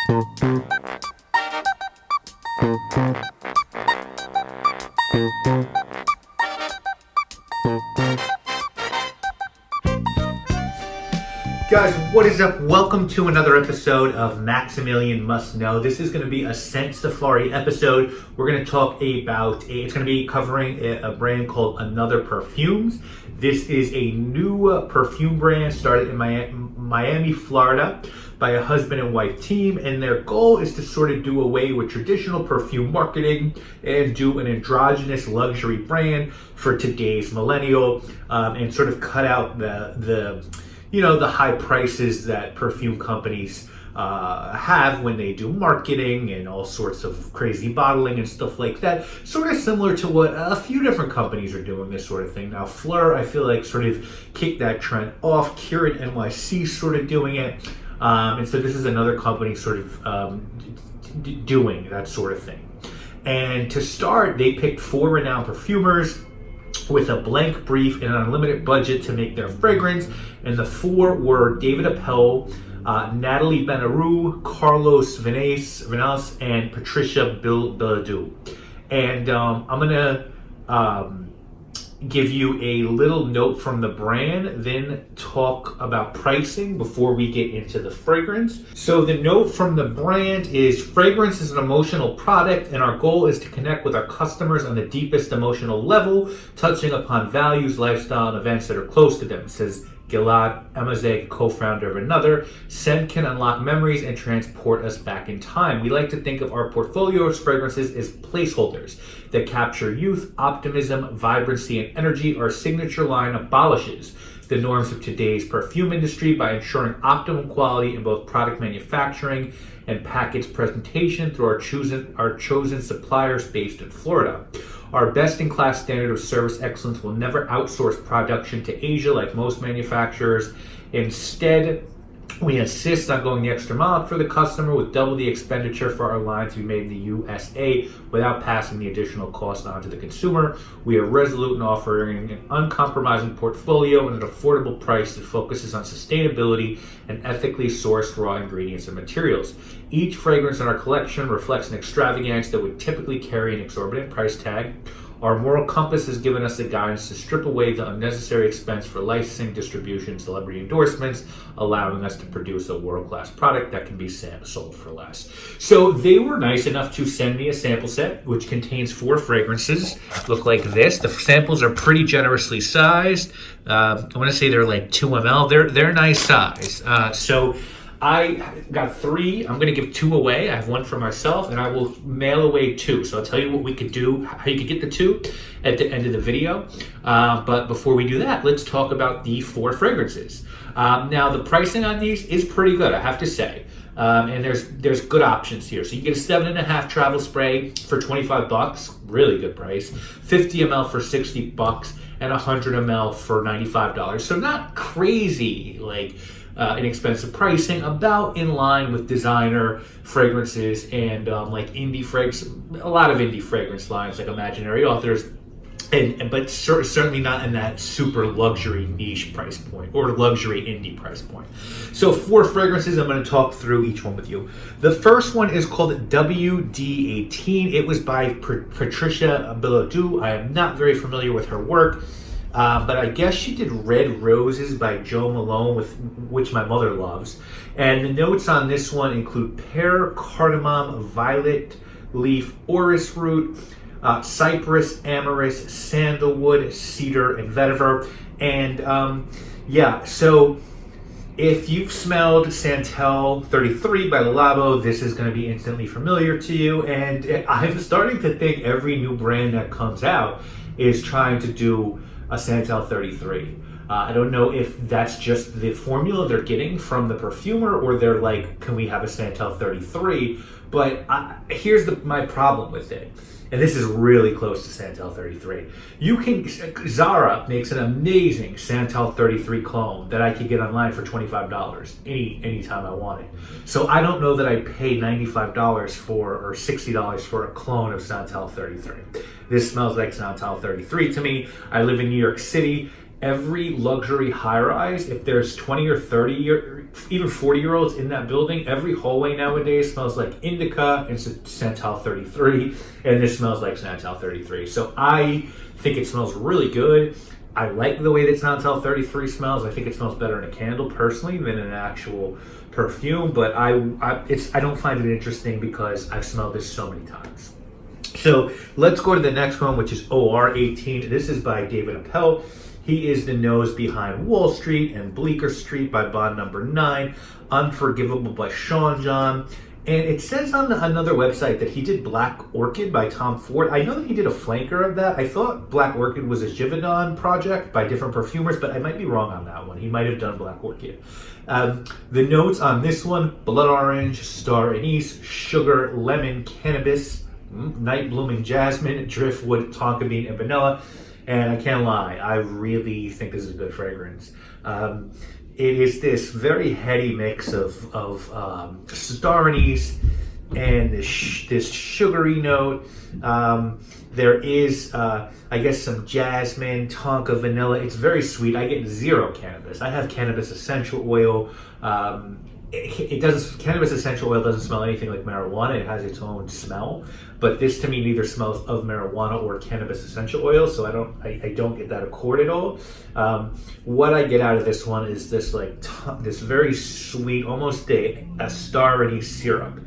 Guys, what is up? Welcome to another episode of Maximilian Must Know. This is going to be a scent safari episode. We're going to talk about, it's going to be covering a brand called Another Perfumes. This is a new perfume brand started in Miami, Florida by a husband and wife team, and their goal is to sort of do away with traditional perfume marketing and do an androgynous luxury brand for today's millennial, and sort of cut out the high prices that perfume companies have when they do marketing and all sorts of crazy bottling and stuff like that. Sort of similar to what a few different companies are doing, this sort of thing. Now, Fleur, I feel like, sort of kicked that trend off. Curate NYC sort of doing it. And so this is another company sort of doing that sort of thing. And to start, they picked 4 renowned perfumers with a blank brief and an unlimited budget to make their fragrance. And the 4 were David Appel, Natalie Benarou, Carlos Vinas, and Patricia Billadou. And I'm going to give you a little note from the brand, then talk about pricing before we get into the fragrance. So the note from the brand is, fragrance is an emotional product, and our goal is to connect with our customers on the deepest emotional level, touching upon values, lifestyle, and events that are close to them, says Gilad Amazeg, co-founder of Another. Scent can unlock memories and transport us back in time. We like to think of our portfolio of fragrances as placeholders that capture youth, optimism, vibrancy, and energy. Our signature line abolishes the norms of today's perfume industry by ensuring optimum quality in both product manufacturing and package presentation through our chosen suppliers based in Florida. Our best-in-class standard of service excellence will never outsource production to Asia like most manufacturers. Instead, we insist on going the extra mile for the customer with double the expenditure for our line to be made in the USA without passing the additional cost on to the consumer. We are resolute in offering an uncompromising portfolio and an affordable price that focuses on sustainability and ethically sourced raw ingredients and materials. Each fragrance in our collection reflects an extravagance that would typically carry an exorbitant price tag. Our moral compass has given us the guidance to strip away the unnecessary expense for licensing, distribution, celebrity endorsements, allowing us to produce a world-class product that can be sold for less. So they were nice enough to send me a sample set, which contains 4 fragrances. Look like this. The samples are pretty generously sized. I want to say they're like 2 ml. They're nice size. So I got 3. I'm going to give 2 away. I have 1 for myself, and I will mail away 2. So I'll tell you what we could do, how you could get the 2 at the end of the video. But before we do that, let's talk about the 4 fragrances. Now, the pricing on these is pretty good, I have to say. And there's good options here. So you get a 7.5 travel spray for $25, really good price. 50 ml for $60, and 100 ml for $95. So not crazy, like inexpensive pricing, about in line with designer fragrances and like indie fragrance, a lot of indie fragrance lines like Imaginary Authors, but certainly not in that super luxury niche price point or luxury indie price point. So 4 fragrances, I'm going to talk through each one with you. The first one is called WD18. It was by Patricia Billadou. I am not very familiar with her work. But I guess she did Red Roses by Joe Malone, which my mother loves. And the notes on this one include pear, cardamom, violet leaf, orris root, cypress, amyris, sandalwood, cedar, and vetiver. And so if you've smelled Santal 33 by Le Labo, this is going to be instantly familiar to you. And I'm starting to think every new brand that comes out is trying to do a Santal 33. I don't know if that's just the formula they're getting from the perfumer, or they're like, can we have a Santal 33? But here's my problem with it. And this is really close to Santal 33. Zara makes an amazing Santal 33 clone that I could get online for $25 anytime I want it. So I don't know that I pay $95 for or $60 for a clone of Santal 33. This smells like Santal 33 to me. I live in New York City, every luxury high-rise, if there's 20 or 30 or even 40-year-olds in that building, every hallway nowadays smells like Indica and Santal 33, and this smells like Santal 33. So I think it smells really good. I like the way that Santal 33 smells. I think it smells better in a candle personally than an actual perfume, but I don't find it interesting because I've smelled this so many times. So let's go to the next one, which is OR18. This is by David Appel. He is the nose behind Wall Street and Bleecker Street by Bond Number 9, Unforgivable by Sean John. And it says on another website that he did Black Orchid by Tom Ford. I know that he did a flanker of that. I thought Black Orchid was a Givaudan project by different perfumers, but I might be wrong on that one. He might have done Black Orchid. The notes on this one: blood orange, star anise, sugar, lemon, cannabis, night blooming jasmine, driftwood, tonka bean, and vanilla. And I can't lie, I really think this is a good fragrance. It is this very heady mix of star anise and this sugary note. There is, I guess, some jasmine, tonka, vanilla. It's very sweet. I get zero cannabis. I have cannabis essential oil. Cannabis essential oil doesn't smell anything like marijuana. It has its own smell, but this to me neither smells of marijuana or cannabis essential oil, so I don't get that accord at all. What I get out of this one is this this very sweet, almost a star anise syrup.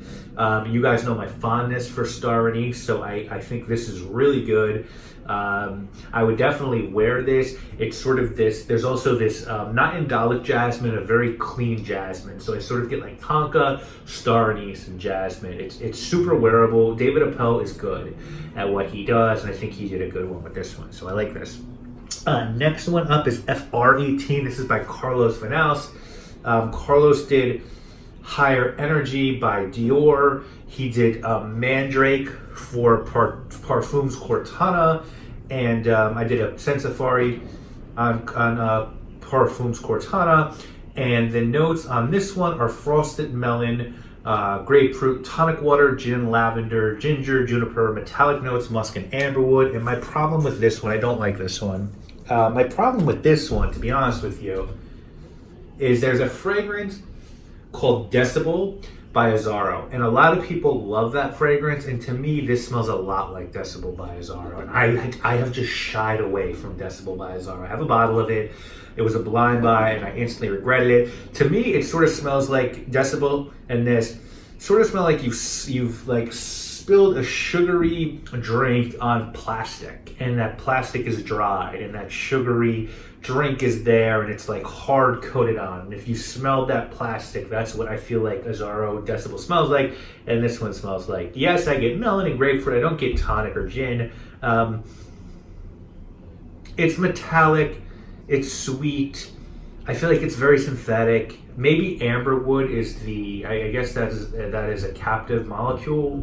You guys know my fondness for star anise, so I think this is really good. I would definitely wear this. It's sort of this, there's also this not indolic jasmine, a very clean jasmine. So I sort of get like tonka, star anise, and jasmine. It's super wearable. David Appel is good at what he does, and I think he did a good one with this one. So I like this. Next one up is FR18. This is by Carlos Vanals. Carlos did Higher Energy by Dior. He did Mandrake for Perfumes Cortana, and I did a Sensafari on Perfumes Cortana. And the notes on this one are frosted melon, grapefruit, tonic water, gin, lavender, ginger, juniper, metallic notes, musk, and amberwood. And my problem with this one, I don't like this one. My problem with this one, to be honest with you, is there's a fragrance called Decibel by Azzaro, and a lot of people love that fragrance, and to me this smells a lot like Decibel by Azzaro, and I have just shied away from Decibel by Azzaro. I have a bottle of it. It was a blind buy and I instantly regretted it. To me it sort of smells like Decibel, and this sort of smell like you've like spilled a sugary drink on plastic, and that plastic is dried and that sugary drink is there and it's like hard coated on, and if you smelled that plastic, that's what I feel like Azzaro Decibel smells like. And this one smells like, yes, I get melon and grapefruit, I don't get tonic or gin. It's metallic, it's sweet, I feel like it's very synthetic. Maybe amberwood is the, I guess that is a captive molecule.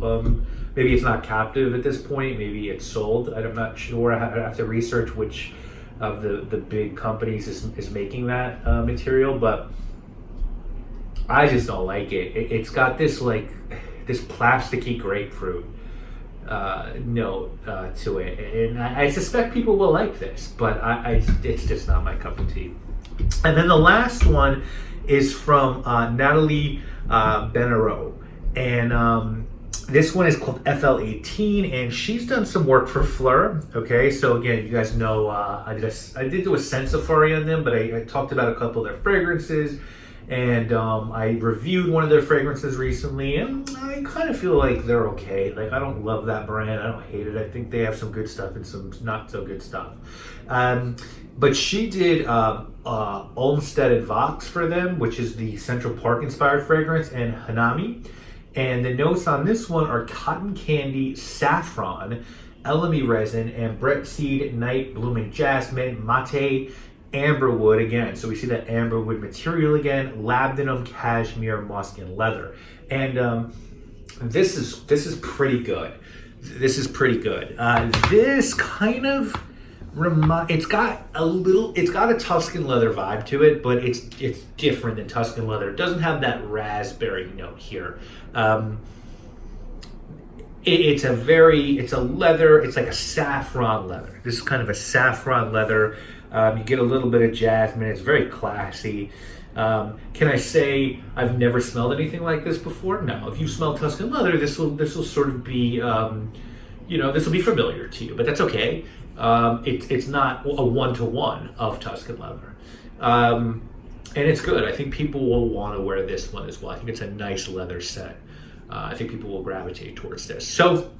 Maybe it's not captive at this point, maybe it's sold, I'm not sure. I have to research which of the big companies is making that material, but I just don't like it. It's got this like this plasticky grapefruit note to it, and I suspect people will like this, but it's just not my cup of tea. And then the last one is from Natalie Benero, and this one is called FL18, and she's done some work for Fleur. Okay, so again, you guys know I did do a Sensafari on them, but I talked about a couple of their fragrances, and I reviewed one of their fragrances recently, and I kind of feel like they're okay. Like, I don't love that brand, I don't hate it. I think they have some good stuff and some not so good stuff. But she did Olmsted and Vox for them, which is the Central Park inspired fragrance, and Hanami. And the notes on this one are cotton candy, saffron, elemi resin, and Brett seed, night blooming jasmine, mate, amberwood again. So we see that amberwood material again, labdanum, cashmere, musk, and leather. And this is pretty good. This is pretty good. This kind of it's got a Tuscan leather vibe to it, but it's different than Tuscan leather. It doesn't have that raspberry note here. It's a leather, it's like a saffron leather. This is kind of a saffron leather. You get a little bit of jasmine. It's very classy. Can I say I've never smelled anything like this before? No. If you smell Tuscan leather, this will sort of be, this will be familiar to you, but that's okay. It's not a one-to-one of Tuscan leather. And it's good. I think people will want to wear this one as well. I think it's a nice leather set. I think people will gravitate towards this. So,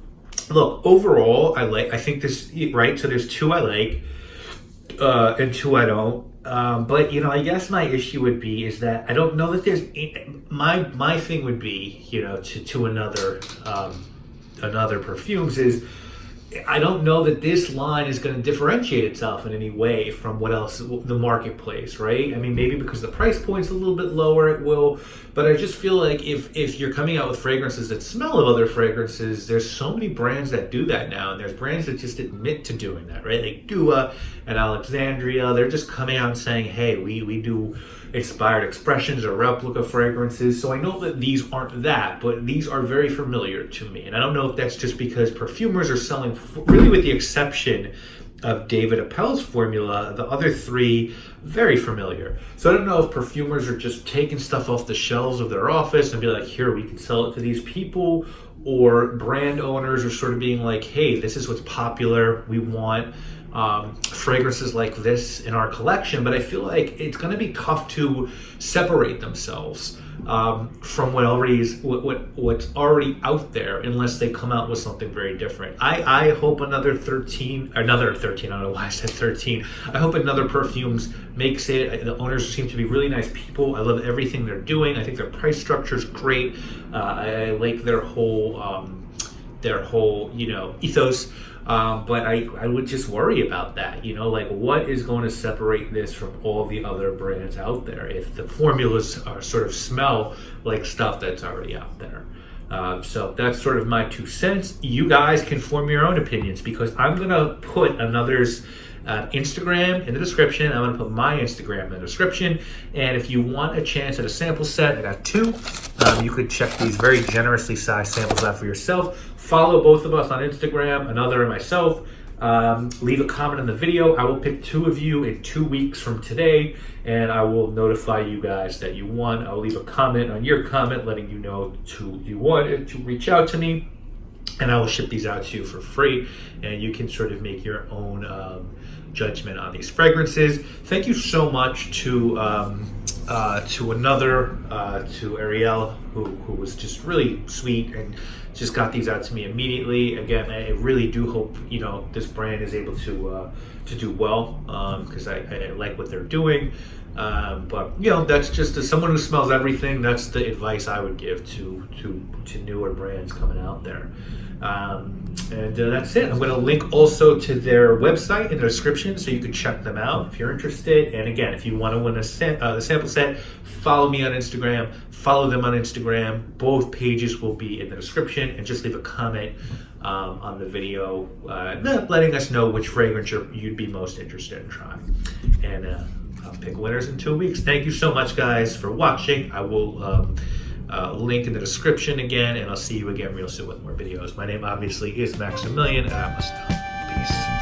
look, overall, I think this, right? So there's 2 I like, and 2 I don't. But I guess my issue would be is that I don't know that there's my thing would be, to another Perfumes is, I don't know that this line is going to differentiate itself in any way from what else the marketplace, right? I mean, maybe because the price point's a little bit lower, it will. But I just feel like if you're coming out with fragrances that smell of other fragrances, there's so many brands that do that now, and there's brands that just admit to doing that, right? Like Dua and Alexandria, they're just coming out and saying, hey, we do inspired expressions or replica fragrances. So I know that these aren't that, but these are very familiar to me. And I don't know if that's just because perfumers are selling, really with the exception of David Appel's formula, the other 3 very familiar. So I don't know if perfumers are just taking stuff off the shelves of their office and be like, here, we can sell it to these people, or brand owners are sort of being like, hey, this is what's popular, we want fragrances like this in our collection. But I feel like it's going to be tough to separate themselves from what's already out there, unless they come out with something very different. I hope another 13, I don't know why I said 13. I hope another Perfumes makes it. The owners seem to be really nice people. I love everything they're doing. I think their price structure is great. I like their whole ethos. But I would just worry about that, like what is going to separate this from all the other brands out there if the formulas are sort of smell like stuff that's already out there. So that's sort of my 2 cents. You guys can form your own opinions, because I'm going to put another's Instagram in the description. I'm going to put my Instagram in the description. And if you want a chance at a sample set, I got 2. You could check these very generously sized samples out for yourself. Follow both of us on Instagram, Another and myself. Leave a comment in the video. I will pick 2 of you in 2 weeks from today, and I will notify you guys that you won. I'll leave a comment on your comment letting you know you wanted to reach out to me, and I will ship these out to you for free, and you can sort of make your own judgment on these fragrances. Thank you so much to Ariel, who was just really sweet and just got these out to me immediately. Again, I really do hope this brand is able to do well, because I like what they're doing. But that's just as someone who smells everything, that's the advice I would give to newer brands coming out there. And that's it. I'm going to link also to their website in the description, so you can check them out if you're interested. And again, if you want to win the sample set, follow me on Instagram, follow them on Instagram. Both pages will be in the description, and just leave a comment on the video letting us know which fragrance you'd be most interested in trying. And I'll pick winners in 2 weeks. Thank you so much, guys, for watching. I will link in the description again, and I'll see you again real soon with more videos. My name obviously is Maximilian, and I must know. Peace.